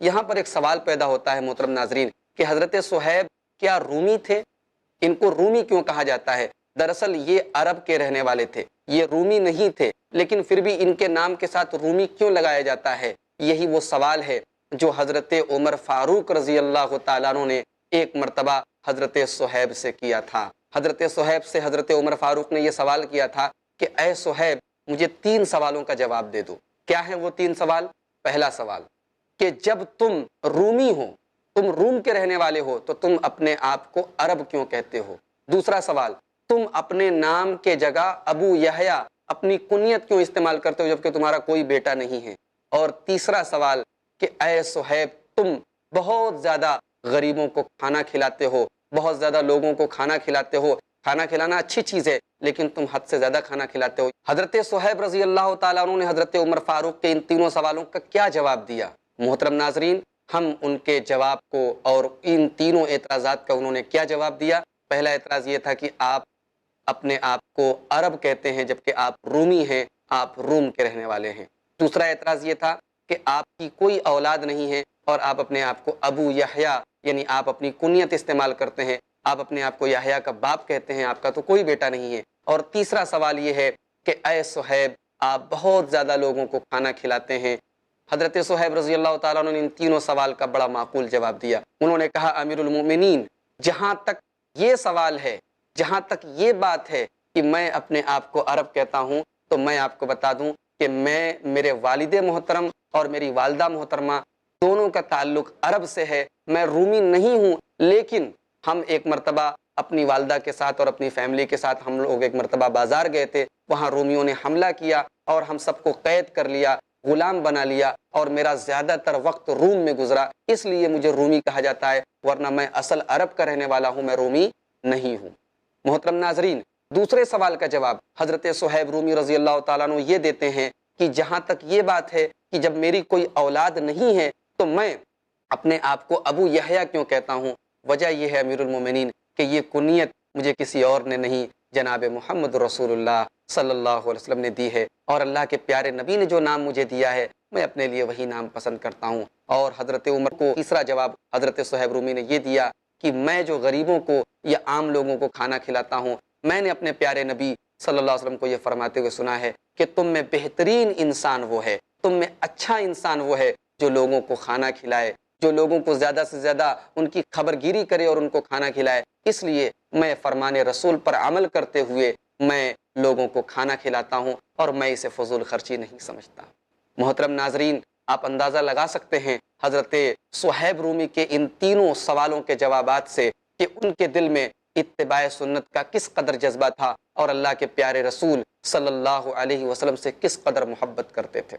یہاں پر ایک سوال پیدا ہوتا ہے محترم ناظرین کہ حضرت صہیب کیا رومی تھے؟ ان کو رومی کیوں کہا جاتا ہے؟ دراصل یہ عرب کے رہنے والے تھے، یہ رومی نہیں تھے، لیکن پھر بھی ان کے نام کے ساتھ رومی کیوں لگایا جاتا ہے؟ یہی وہ سوال ہے جو حضرت عمر فاروق رضی اللہ تعالیٰ عنہ نے ایک مرتبہ حضرت صہیب سے کیا تھا۔ حضرت صہیب سے حضرت عمر فاروق نے یہ سوال کیا تھا کہ اے صہیب، مجھے 3 سوالوں کا جواب دے دو۔ کیا ہیں وہ 3 سوال؟ پہلا سوال کہ جب تم رومی ہو، تم روم کے رہنے والے ہو، تو تم اپنے آپ کو عرب کیوں کہتے ہو؟ دوسرا سوال، تم اپنے نام کے جگہ ابو یحییٰ اپنی کنیت کیوں استعمال کرتے ہو جبکہ تمہارا کوئی بیٹا نہیں ہے؟ اور تیسرا سوال کہ اے صہیب، تم بہت زیادہ غریبوں کو کھانا کھلاتے ہو، بہت زیادہ لوگوں کو کھانا کھلاتے ہو، کھانا کھلانا اچھی چیز ہے لیکن تم حد سے زیادہ کھانا کھلاتے ہو۔ حضرت صہیب رضی اللہ تعالیٰ عنہ نے حضرت عمر فاروق کے ان تینوں سوالوں کا کیا جواب دیا؟ محترم ناظرین، ہم ان کے جواب کو اور ان تینوں اعتراضات کا انہوں نے کیا جواب دیا۔ پہلا اعتراض یہ تھا کہ آپ اپنے آپ کو عرب کہتے ہیں جبکہ آپ رومی ہیں، آپ روم کے رہنے والے ہیں۔ دوسرا اعتراض یہ تھا کہ آپ کی کوئی اولاد نہیں ہے اور آپ اپنے آپ کو ابو یحییٰ یعنی آپ اپنی کنیت استعمال کرتے ہیں، آپ اپنے آپ کو یحییٰ کا باپ کہتے ہیں، آپ کا تو کوئی بیٹا نہیں ہے۔ اور تیسرا سوال یہ ہے کہ اے صہیب، آپ بہت زیادہ لوگوں کو کھانا کھلاتے ہیں۔ حضرت صہیب رضی اللہ تعالیٰ عنہ نے ان تینوں سوال کا بڑا معقول جواب دیا۔ انہوں نے کہا امیر المومنین، جہاں تک یہ سوال ہے، جہاں تک یہ بات ہے کہ میں اپنے آپ کو عرب کہتا ہوں، تو میں آپ کو بتا دوں کہ میرے والد محترم اور میری والدہ محترمہ دونوں کا تعلق عرب سے ہے، میں رومی نہیں ہوں، لیکن ہم ایک مرتبہ اپنی والدہ کے ساتھ اور اپنی فیملی کے ساتھ ہم لوگ ایک مرتبہ بازار گئے تھے، وہاں رومیوں نے حملہ کیا اور ہم سب کو قید کر لیا، غلام بنا لیا، اور میرا زیادہ تر وقت روم میں گزرا، اس لیے مجھے رومی کہا جاتا ہے، ورنہ میں اصل عرب کا رہنے والا ہوں، میں رومی نہیں ہوں۔ محترم ناظرین، دوسرے سوال کا جواب حضرت صہیب رومی رضی اللہ تعالیٰ عنہ یہ دیتے ہیں کہ جہاں تک یہ بات ہے کہ جب میری کوئی اولاد نہیں ہے تو میں اپنے آپ کو ابو یحییٰ کیوں کہتا ہوں؟ وجہ یہ ہے امیر المومنین کہ یہ کنیت مجھے کسی اور نے نہیں، جناب محمد رسول اللہ صلی اللہ علیہ وسلم نے دی ہے، اور اللہ کے پیارے نبی نے جو نام مجھے دیا ہے میں اپنے لیے وہی نام پسند کرتا ہوں۔ اور حضرت عمر کو تیسرا جواب حضرت صہیب رومی نے یہ دیا کہ میں جو غریبوں کو یا عام لوگوں کو کھانا کھلاتا ہوں، میں نے اپنے پیارے نبی صلی اللہ علیہ وسلم کو یہ فرماتے ہوئے سنا ہے کہ تم میں بہترین انسان وہ ہے، تم میں اچھا انسان وہ ہے جو لوگوں کو کھانا کھلائے، جو لوگوں کو زیادہ سے زیادہ ان کی خبرگیری کرے اور ان کو کھانا کھلائے۔ اس لیے میں فرمان رسول پر عمل کرتے ہوئے میں لوگوں کو کھانا کھلاتا ہوں اور میں اسے فضول خرچی نہیں سمجھتا۔ محترم ناظرین، آپ اندازہ لگا سکتے ہیں حضرت صہیب رومی کے ان تینوں سوالوں کے جوابات سے کہ ان کے دل میں اتباع سنت کا کس قدر جذبہ تھا اور اللہ کے پیارے رسول صلی اللہ علیہ وسلم سے کس قدر محبت کرتے تھے۔